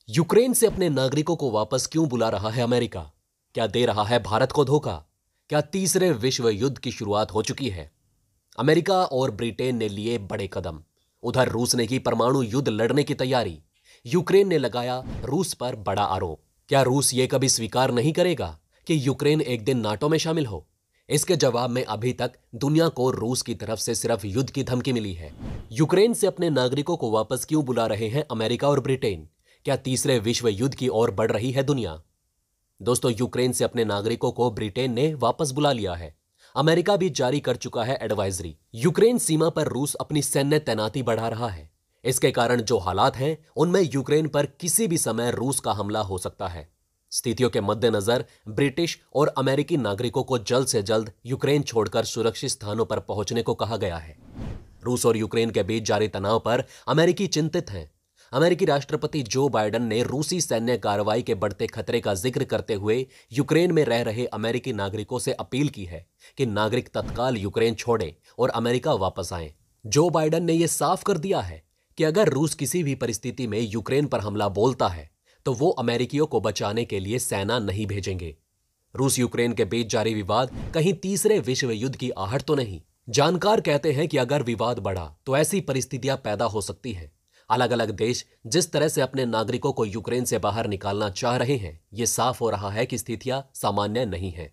Ukraine से अपने नागरिकों को वापस क्यों बुला रहा है अमेरिका? क्या दे रहा है भारत को धोखा? क्या तीसरे विश्व युद्ध की शुरुआत हो चुकी है? अमेरिका और ब्रिटेन ने लिए बड़े कदम। उधर रूस ने की परमाणु युद्ध लड़ने की तैयारी। यूक्रेन ने लगाया रूस पर बड़ा आरोप। क्या रूस ये कभी स्वीकार नहीं करेगा कि यूक्रेन एक दिन नाटो में शामिल हो? इसके जवाब में अभी तक दुनिया को रूस की तरफ से सिर्फ युद्ध की धमकी मिली है। यूक्रेन से अपने नागरिकों को वापस क्यों बुला रहे हैं अमेरिका और ब्रिटेन? क्या तीसरे विश्व युद्ध की ओर बढ़ रही है दुनिया? दोस्तों, यूक्रेन से अपने नागरिकों को ब्रिटेन ने वापस बुला लिया है। अमेरिका भी जारी कर चुका है एडवाइजरी। यूक्रेन सीमा पर रूस अपनी सैन्य तैनाती बढ़ा रहा है। इसके कारण जो हालात हैं उनमें यूक्रेन पर किसी भी समय रूस का हमला हो सकता है। स्थितियों के मद्देनजर ब्रिटिश और अमेरिकी नागरिकों को जल्द से जल्द यूक्रेन छोड़कर सुरक्षित स्थानों पर पहुंचने को कहा गया है। रूस और यूक्रेन के बीच जारी तनाव पर अमेरिकी चिंतित हैं। अमेरिकी राष्ट्रपति जो बाइडेन ने रूसी सैन्य कार्रवाई के बढ़ते खतरे का जिक्र करते हुए यूक्रेन में रह रहे अमेरिकी नागरिकों से अपील की है कि नागरिक तत्काल यूक्रेन छोड़ें और अमेरिका वापस आएं। जो बाइडेन ने यह साफ कर दिया है कि अगर रूस किसी भी परिस्थिति में यूक्रेन पर हमला बोलता है तो वो अमेरिकियों को बचाने के लिए सेना नहीं भेजेंगे। रूस यूक्रेन के बीच जारी विवाद कहीं तीसरे विश्व युद्ध की आहट तो नहीं। जानकार कहते हैं कि अगर विवाद बढ़ा तो ऐसी परिस्थितियां पैदा हो सकती हैं। अलग अलग देश जिस तरह से अपने नागरिकों को यूक्रेन से बाहर निकालना चाह रहे हैं, ये साफ हो रहा है कि स्थितियां सामान्य नहीं है।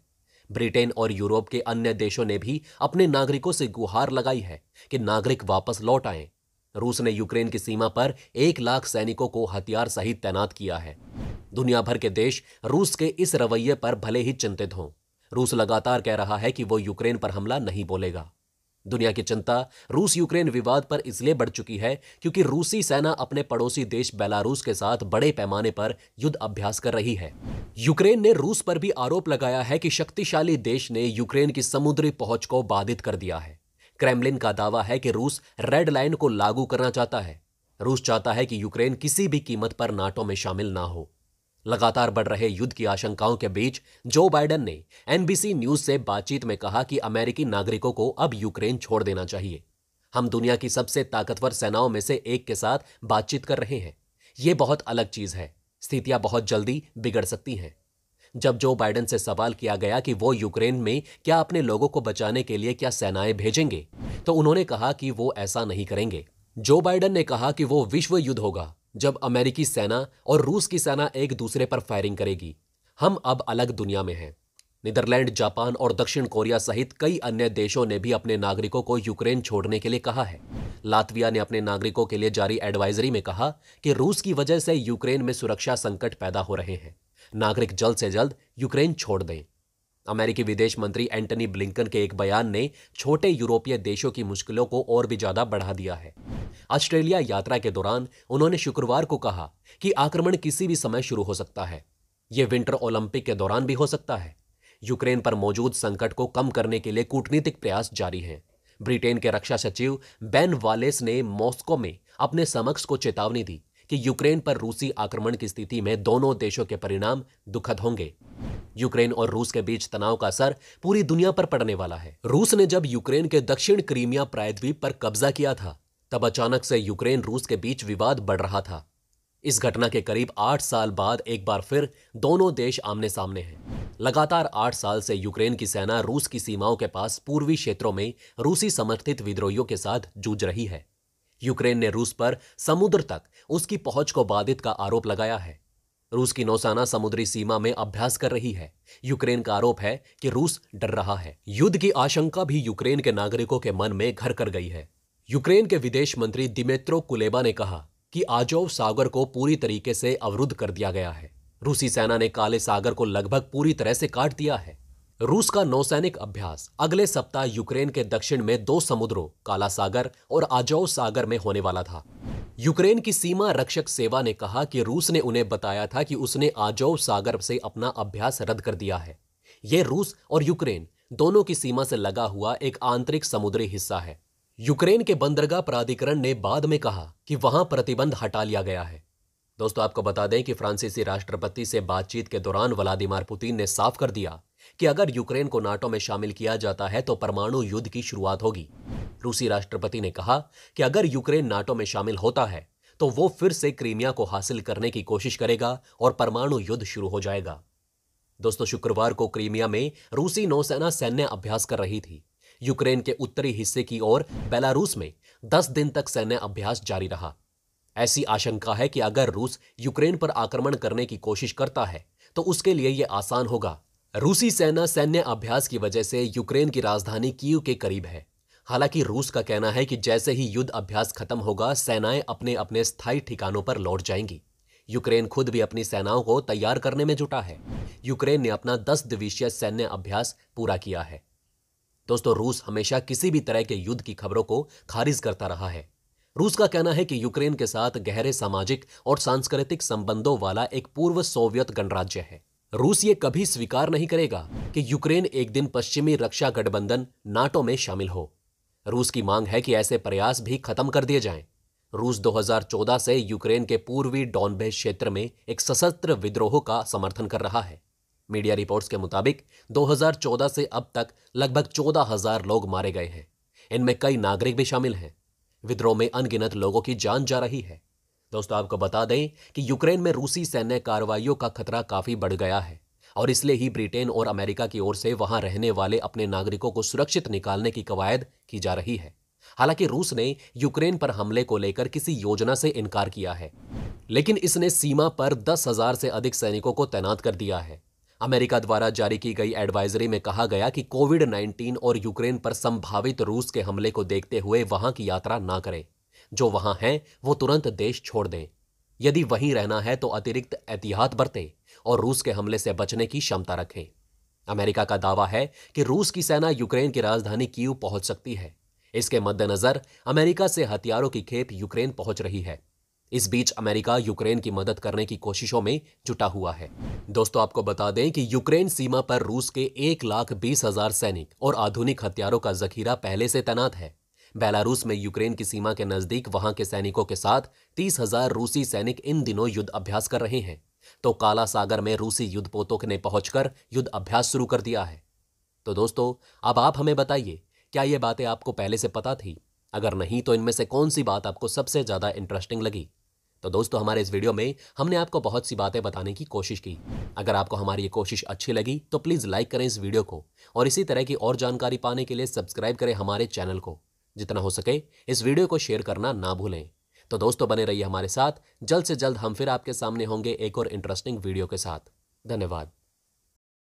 ब्रिटेन और यूरोप के अन्य देशों ने भी अपने नागरिकों से गुहार लगाई है कि नागरिक वापस लौट आएं। रूस ने यूक्रेन की सीमा पर 1 लाख सैनिकों को हथियार सहित तैनात किया है। दुनिया भर के देश रूस के इस रवैये पर भले ही चिंतित हों, रूस लगातार कह रहा है कि वो यूक्रेन पर हमला नहीं बोलेगा। दुनिया की चिंता रूस यूक्रेन विवाद पर इसलिए बढ़ चुकी है क्योंकि रूसी सेना अपने पड़ोसी देश बेलारूस के साथ बड़े पैमाने पर युद्ध अभ्यास कर रही है। यूक्रेन ने रूस पर भी आरोप लगाया है कि शक्तिशाली देश ने यूक्रेन की समुद्री पहुंच को बाधित कर दिया है। क्रेमलिन का दावा है कि रूस रेड लाइन को लागू करना चाहता है। रूस चाहता है कि यूक्रेन किसी भी कीमत पर नाटो में शामिल ना हो। लगातार बढ़ रहे युद्ध की आशंकाओं के बीच जो बाइडेन ने एनबीसी न्यूज से बातचीत में कहा कि अमेरिकी नागरिकों को अब यूक्रेन छोड़ देना चाहिए। हम दुनिया की सबसे ताकतवर सेनाओं में से एक के साथ बातचीत कर रहे हैं। यह बहुत अलग चीज है। स्थितियां बहुत जल्दी बिगड़ सकती हैं। जब जो बाइडेन से सवाल किया गया कि वो यूक्रेन में क्या अपने लोगों को बचाने के लिए क्या सेनाएं भेजेंगे, तो उन्होंने कहा कि वो ऐसा नहीं करेंगे। जो बाइडेन ने कहा कि वो विश्व युद्ध होगा जब अमेरिकी सेना और रूस की सेना एक दूसरे पर फायरिंग करेगी। हम अब अलग दुनिया में हैं। नीदरलैंड, जापान और दक्षिण कोरिया सहित कई अन्य देशों ने भी अपने नागरिकों को यूक्रेन छोड़ने के लिए कहा है। लातविया ने अपने नागरिकों के लिए जारी एडवाइजरी में कहा कि रूस की वजह से यूक्रेन में सुरक्षा संकट पैदा हो रहे हैं। नागरिक जल्द से जल्द यूक्रेन छोड़ दें। अमेरिकी विदेश मंत्री एंटनी ब्लिंकन के एक बयान ने छोटे यूरोपीय देशों की मुश्किलों को और भी ज्यादा बढ़ा दिया है। ऑस्ट्रेलिया यात्रा के दौरान उन्होंने शुक्रवार को कहा कि आक्रमण किसी भी समय शुरू हो सकता है। यह विंटर ओलंपिक के दौरान भी हो सकता है। यूक्रेन पर मौजूद संकट को कम करने के लिए कूटनीतिक प्रयास जारी हैं। ब्रिटेन के रक्षा सचिव बेन वालेस ने मॉस्को में अपने समकक्ष को चेतावनी दी कि यूक्रेन पर रूसी आक्रमण की स्थिति में दोनों देशों के परिणाम दुखद होंगे। यूक्रेन और रूस के बीच तनाव का असर पूरी दुनिया पर पड़ने वाला है। रूस ने जब यूक्रेन के दक्षिण क्रीमिया प्रायद्वीप पर कब्जा किया था, तब अचानक से यूक्रेन रूस के बीच विवाद बढ़ रहा था। इस घटना के करीब 8 साल बाद एक बार फिर दोनों देश आमने सामने हैं। लगातार 8 साल से यूक्रेन की सेना रूस की सीमाओं के पास पूर्वी क्षेत्रों में रूसी समर्थित विद्रोहियों के साथ जूझ रही है। यूक्रेन ने रूस पर समुद्र तक उसकी पहुंच को बाधित का आरोप लगाया है। रूस की नौसेना समुद्री सीमा में अभ्यास कर रही है। यूक्रेन का आरोप है कि रूस डर रहा है। युद्ध की आशंका भी यूक्रेन के नागरिकों के मन में घर कर गई है। यूक्रेन के विदेश मंत्री दिमित्रो कुलेबा ने कहा कि आजोव सागर को पूरी तरीके से अवरुद्ध कर दिया गया है। रूसी सेना ने काले सागर को लगभग पूरी तरह से काट दिया है। रूस का नौसैनिक अभ्यास अगले सप्ताह यूक्रेन के दक्षिण में 2 समुद्रों काला सागर और आजोव सागर में होने वाला था। यूक्रेन की सीमा रक्षक सेवा ने कहा कि रूस ने उन्हें बताया था कि उसने आजोव सागर से अपना अभ्यास रद्द कर दिया है। यह रूस और यूक्रेन दोनों की सीमा से लगा हुआ एक आंतरिक समुद्री हिस्सा है। यूक्रेन के बंदरगाह प्राधिकरण ने बाद में कहा कि वहां प्रतिबंध हटा लिया गया है। दोस्तों, आपको बता दें कि फ्रांसीसी राष्ट्रपति से बातचीत के दौरान व्लादिमीर पुतिन ने साफ कर दिया कि अगर यूक्रेन को नाटो में शामिल किया जाता है तो परमाणु युद्ध की शुरुआत होगी। रूसी राष्ट्रपति ने कहा कि अगर यूक्रेन नाटो में शामिल होता है तो वो फिर से क्रीमिया को हासिल करने की कोशिश करेगा और परमाणु युद्ध शुरू हो जाएगा। दोस्तों, शुक्रवार को क्रीमिया में रूसी नौसेना सैन्य अभ्यास कर रही थी। यूक्रेन के उत्तरी हिस्से की ओर बेलारूस में 10 दिन तक सैन्य अभ्यास जारी रहा। ऐसी आशंका है कि अगर रूस यूक्रेन पर आक्रमण करने की कोशिश करता है तो उसके लिए यह आसान होगा। रूसी सेना सैन्य अभ्यास की वजह से यूक्रेन की राजधानी कीव के करीब है। हालांकि रूस का कहना है कि जैसे ही युद्ध अभ्यास खत्म होगा, सेनाएं अपने अपने स्थायी ठिकानों पर लौट जाएंगी। यूक्रेन खुद भी अपनी सेनाओं को तैयार करने में जुटा है। यूक्रेन ने अपना 10 दिवसीय सैन्य अभ्यास पूरा किया है। दोस्तों, रूस हमेशा किसी भी तरह के युद्ध की खबरों को खारिज करता रहा है। रूस का कहना है कि यूक्रेन के साथ गहरे सामाजिक और सांस्कृतिक संबंधों वाला एक पूर्व सोवियत गणराज्य है। रूस ये कभी स्वीकार नहीं करेगा कि यूक्रेन एक दिन पश्चिमी रक्षा गठबंधन नाटो में शामिल हो। रूस की मांग है कि ऐसे प्रयास भी खत्म कर दिए जाएं। रूस 2014 से यूक्रेन के पूर्वी डॉनबेस क्षेत्र में एक सशस्त्र विद्रोह का समर्थन कर रहा है। मीडिया रिपोर्ट्स के मुताबिक 2014 से अब तक लगभग 14,000 लोग मारे गए हैं। इनमें कई नागरिक भी शामिल हैं। विद्रोह में अनगिनत लोगों की जान जा रही है। दोस्तों, आपको बता दें कि यूक्रेन में रूसी सैन्य कार्रवाइयों का खतरा काफी बढ़ गया है और इसलिए ही ब्रिटेन और अमेरिका की ओर से वहां रहने वाले अपने नागरिकों को सुरक्षित निकालने की कवायद की जा रही है। हालांकि रूस ने यूक्रेन पर हमले को लेकर किसी योजना से इनकार किया है, लेकिन इसने सीमा पर 10,000 से अधिक सैनिकों को तैनात कर दिया है। अमेरिका द्वारा जारी की गई एडवाइजरी में कहा गया कि कोविड-19 और यूक्रेन पर संभावित रूस के हमले को देखते हुए वहां की यात्रा ना करें। जो वहां हैं वो तुरंत देश छोड़ दें। यदि वहीं रहना है तो अतिरिक्त एहतियात बरतें और रूस के हमले से बचने की क्षमता रखें। अमेरिका का दावा है कि रूस की सेना यूक्रेन की राजधानी कीव पहुंच सकती है। इसके मद्देनजर अमेरिका से हथियारों की खेप यूक्रेन पहुंच रही है। इस बीच अमेरिका यूक्रेन की मदद करने की कोशिशों में जुटा हुआ है। दोस्तों, आपको बता दें कि यूक्रेन सीमा पर रूस के 1,20,000 सैनिक और आधुनिक हथियारों का जखीरा पहले से तैनात है। बेलारूस में यूक्रेन की सीमा के नजदीक वहां के सैनिकों के साथ 30,000 रूसी सैनिक इन दिनों युद्ध अभ्यास कर रहे हैं। तो काला सागर में रूसी युद्धपोतों ने पहुंचकर युद्ध अभ्यास शुरू कर दिया है। तो दोस्तों, अब आप हमें बताइए, क्या ये बातें आपको पहले से पता थी? अगर नहीं तो इनमें से कौन सी बात आपको सबसे ज्यादा इंटरेस्टिंग लगी? तो दोस्तों, हमारे इस वीडियो में हमने आपको बहुत सी बातें बताने की कोशिश की। अगर आपको हमारी ये कोशिश अच्छी लगी तो प्लीज लाइक करें इस वीडियो को और इसी तरह की और जानकारी पाने के लिए सब्सक्राइब करें हमारे चैनल को। जितना हो सके इस वीडियो को शेयर करना ना भूलें। तो दोस्तों, बने रहिए हमारे साथ। जल्द से जल्द हम फिर आपके सामने होंगे एक और इंटरेस्टिंग वीडियो के साथ। धन्यवाद।